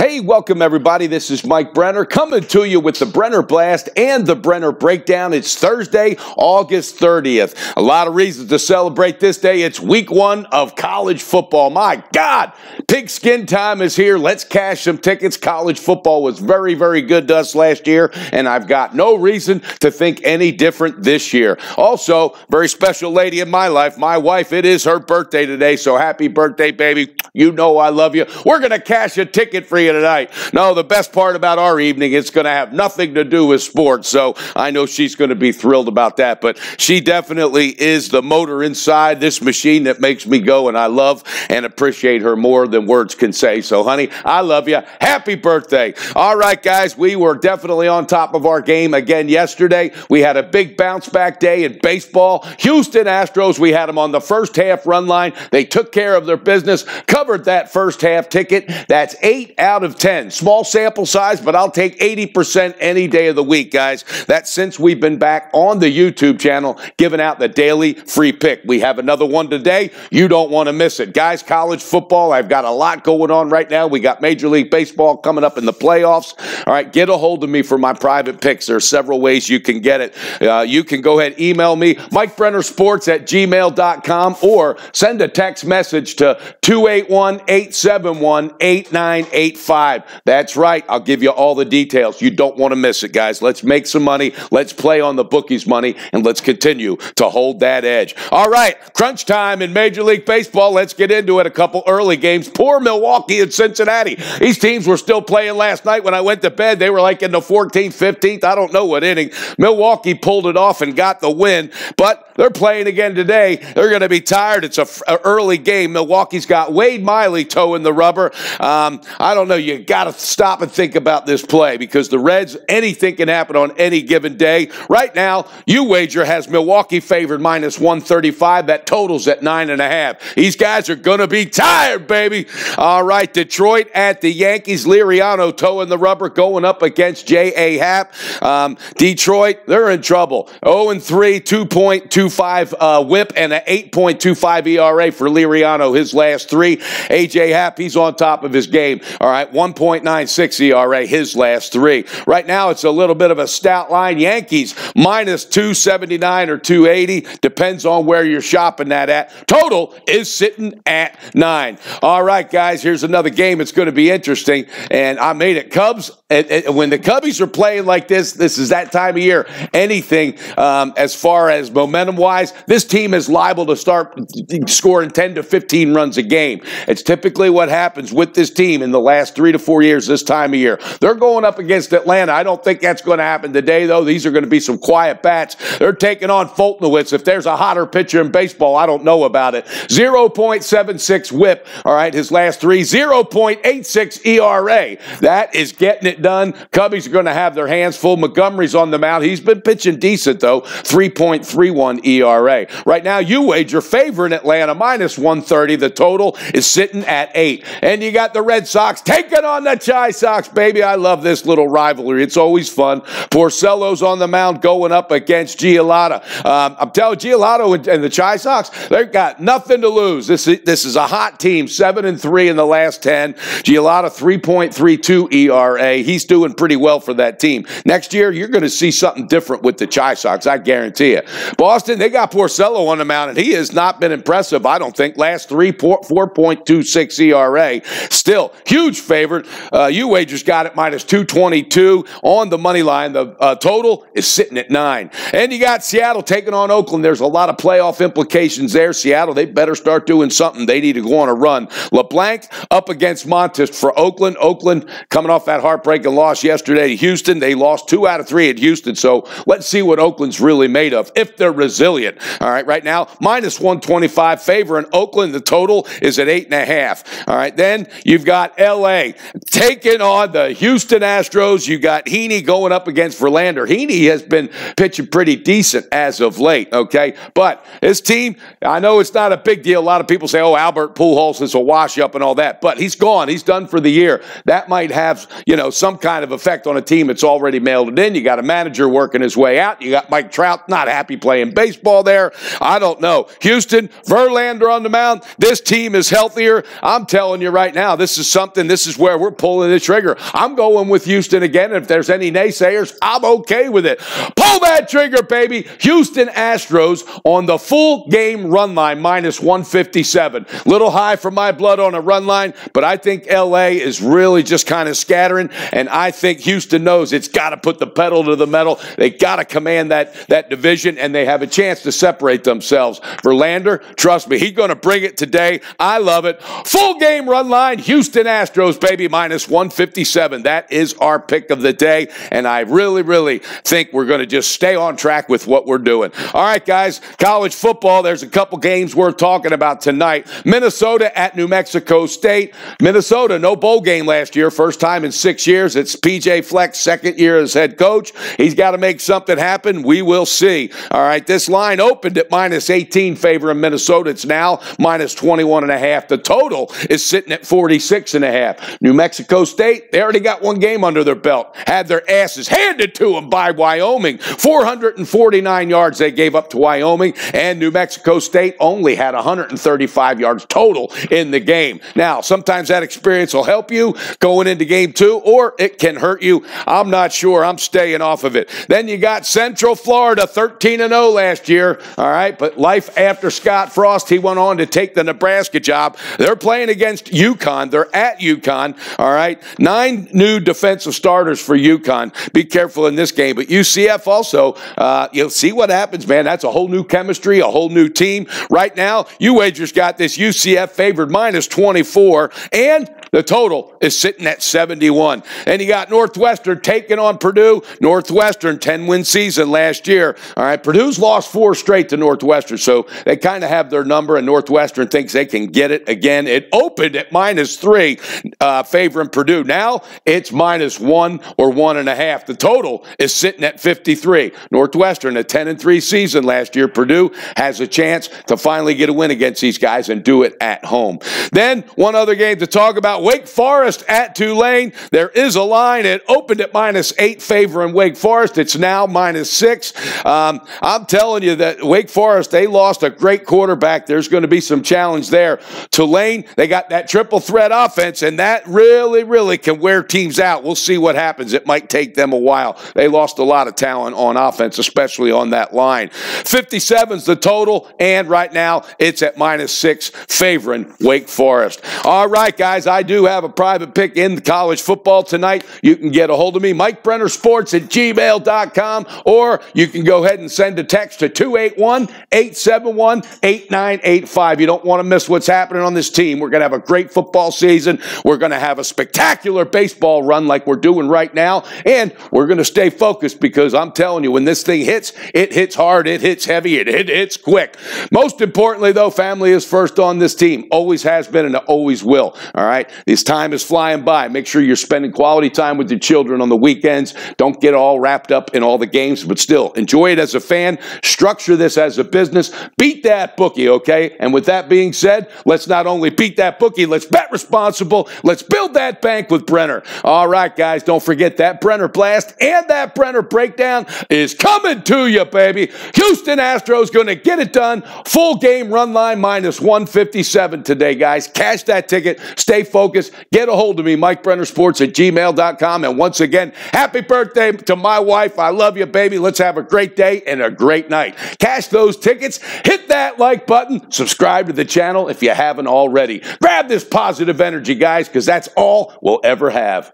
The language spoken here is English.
Hey, welcome everybody. This is Mike Brenner coming to you with the Brenner Blast and the Brenner Breakdown. It's Thursday, August 30th. A lot of reasons to celebrate this day. It's week one of college football. My God, pigskin time is here. Let's cash some tickets. College football was very, very good to us last year, and I've got no reason to think any different this year. Also, very special lady in my life, my wife. It is her birthday today, so happy birthday, baby. You know I love you. We're going to cash a ticket for you tonight. No, the best part about our evening, it's going to have nothing to do with sports, so I know she's going to be thrilled about that, but she definitely is the motor inside this machine that makes me go, and I love and appreciate her more than words can say. So, honey, I love you. Happy birthday. All right, guys, we were definitely on top of our game again yesterday. We had a big bounce-back day in baseball. Houston Astros, we had them on the first half run line. They took care of their business, covered that first half ticket. That's 8 out of 10. Small sample size, but I'll take 80% any day of the week, guys. That's since we've been back on the YouTube channel giving out the daily free pick. We have another one today. You don't want to miss it. Guys, college football, I've got a lot going on right now. We got Major League Baseball coming up in the playoffs. All right, get a hold of me for my private picks. There are several ways you can get it. You can go ahead, email me, MikeBrennerSports@gmail.com, or send a text message to 281-871-8985. That's right. I'll give you all the details. You don't want to miss it, guys. Let's make some money. Let's play on the bookies' money, and let's continue to hold that edge. All right, crunch time in Major League Baseball. Let's get into it. A couple early games. Poor Milwaukee and Cincinnati. These teams were still playing last night when I went to bed. They were like in the 14th, 15th. I don't know what inning. Milwaukee pulled it off and got the win, but they're playing again today. They're going to be tired. It's an early game. Milwaukee's got Wade Miley toeing the rubber. I don't know. You got to stop and think about this play because the Reds, anything can happen on any given day. Right now, U-Wager has Milwaukee favored -135. That totals at 9.5. These guys are going to be tired, baby. All right, Detroit at the Yankees. Liriano toeing the rubber going up against J.A. Happ. Detroit, they're in trouble. 0-3, 2.25 whip, and an 8.25 ERA for Liriano, his last three. A.J. Happ, he's on top of his game. All right, 1.96 ERA, his last three. Right now, it's a little bit of a stout line. Yankees, -279 or 280. Depends on where you're shopping that at. Total is sitting at 9. All right, guys, here's another game. It's going to be interesting, and I made it. Cubs, when the Cubbies are playing like this is that time of year. Anything as far as momentum-wise, this team is liable to start scoring 10 to 15 runs a game. It's typically what happens with this team in the last 3 to 4 years this time of year. They're going up against Atlanta. I don't think that's going to happen today, though. These are going to be some quiet bats. They're taking on Foltynewicz. If there's a hotter pitcher in baseball, I don't know about it. 0.76 whip, all right, his last three. 0.86 ERA. That is getting it done. Cubbies are going to have their hands full. Montgomery's on the mound. He's been pitching decent, though. 3.31 ERA. Right now, U-Wager favoring Atlanta, -130. The total is sitting at 8. And you got the Red Sox taking on the Chi Sox, baby. I love this little rivalry. It's always fun. Porcello's on the mound going up against Giolito. I'm telling Giolito and the Chi Sox, they've got nothing to lose. This is a hot team, 7-3 in the last 10. Giolito, 3.32 ERA. He's doing pretty well for that team. Next year, you're going to see something different with the Chi Sox, I guarantee you. Boston, they got Porcello on the mound, and he has not been impressive, I don't think. Last three, 4.26 ERA. Still, huge favorite. U-Wager's got it -222 on the money line. The total is sitting at 9. And you got Seattle taking on Oakland. There's a lot of playoff implications there. Seattle, they better start doing something. They need to go on a run. LeBlanc up against Montes for Oakland. Oakland coming off that heartbreaking loss yesterday to Houston. They lost 2 out of 3 at Houston, so let's see what Oakland's really made of, if they're resilient. All right, right now, -125 favoring Oakland. The total is at 8.5. All right, then you've got L.A. taking on the Houston Astros. You got Heaney going up against Verlander. Heaney has been pitching pretty decent as of late, okay? But his team, I know it's not a big deal. A lot of people say, oh, Albert Pujols is a wash-up and all that, but he's gone. He's done for the year. That might have, some kind of effect on a team that's already mailed it in. You got a manager working his way out. You got Mike Trout, not happy playing baseball. baseball there? I don't know. Houston, Verlander on the mound. This team is healthier. I'm telling you right now, this is where we're pulling the trigger. I'm going with Houston again. If there's any naysayers, I'm okay with it. Pull that trigger, baby. Houston Astros on the full game run line, minus 157. Little high for my blood on a run line, but I think L.A. is really just kind of scattering, and I think Houston knows it's got to put the pedal to the metal. They got to command that division, and they have a chance to separate themselves. Verlander, trust me, he's going to bring it today. I love it. Full game run line, Houston Astros, baby, minus 157. That is our pick of the day, and I really, really think we're going to just stay on track with what we're doing. All right, guys, college football, there's a couple games worth talking about tonight. Minnesota at New Mexico State. Minnesota, no bowl game last year, first time in 6 years. It's P.J. Fleck's second year as head coach. He's got to make something happen. We will see. All right, this line opened at minus 18 favoring Minnesota. It's now minus 21.5. The total is sitting at 46.5. New Mexico State, they already got one game under their belt. Had their asses handed to them by Wyoming. 449 yards they gave up to Wyoming, and New Mexico State only had 135 yards total in the game. Now, sometimes that experience will help you going into game 2, or it can hurt you. I'm not sure. I'm staying off of it. Then you got Central Florida, 13-0 last year. All right, but life after Scott Frost, he went on to take the Nebraska job. They're playing against UConn. They're at UConn. All right, 9 new defensive starters for UConn. Be careful in this game. But UCF also, you'll see what happens, man. That's a whole new chemistry, a whole new team. Right now, UWager's got this UCF favored minus 24, and the total is sitting at 71. And you got Northwestern taking on Purdue. Northwestern, 10-win season last year. All right, Purdue's lost 4 straight to Northwestern, so they kind of have their number, and Northwestern thinks they can get it again. It opened at minus 3, favoring Purdue. Now it's minus 1 or 1.5. The total is sitting at 53. Northwestern, a 10-3 season last year. Purdue has a chance to finally get a win against these guys and do it at home. Then one other game to talk about. Wake Forest at Tulane. There is a line. It opened at minus 8 favoring Wake Forest. It's now minus 6. I'm telling you that Wake Forest, they lost a great quarterback. There's going to be some challenge there. Tulane, they got that triple threat offense, and that really, really can wear teams out. We'll see what happens. It might take them a while. They lost a lot of talent on offense, especially on that line. 57's the total, and right now it's at minus 6 favoring Wake Forest. All right, guys, I do have a private pick in college football tonight. You can get a hold of me, Mike Brenner Sports at gmail.com, or you can go ahead and send a text to 281-871-8985. You don't want to miss what's happening on this team. We're going to have a great football season. We're going to have a spectacular baseball run like we're doing right now, and we're going to stay focused because I'm telling you, when this thing hits, it hits hard, it hits heavy, it hits quick. Most importantly, though, family is first on this team. Always has been and always will. All right? This time is flying by. Make sure you're spending quality time with your children on the weekends. Don't get all wrapped up in all the games, but still enjoy it as a fan. Structure this as a business. Beat that bookie, okay? And with that being said, let's not only beat that bookie, let's bet responsible. Let's build that bank with Brenner. All right, guys, don't forget that Brenner Blast and that Brenner Breakdown is coming to you, baby. Houston Astros going to get it done. Full game run line minus 157 today, guys. Cash that ticket. Stay focused. Get a hold of me, Mike Brenner Sports at gmail.com. And once again, happy birthday to my wife. I love you, baby. Let's have a great day and a great night. Cash those tickets. Hit that like button. Subscribe to the channel if you haven't already. Grab this positive energy, guys, because that's all we'll ever have.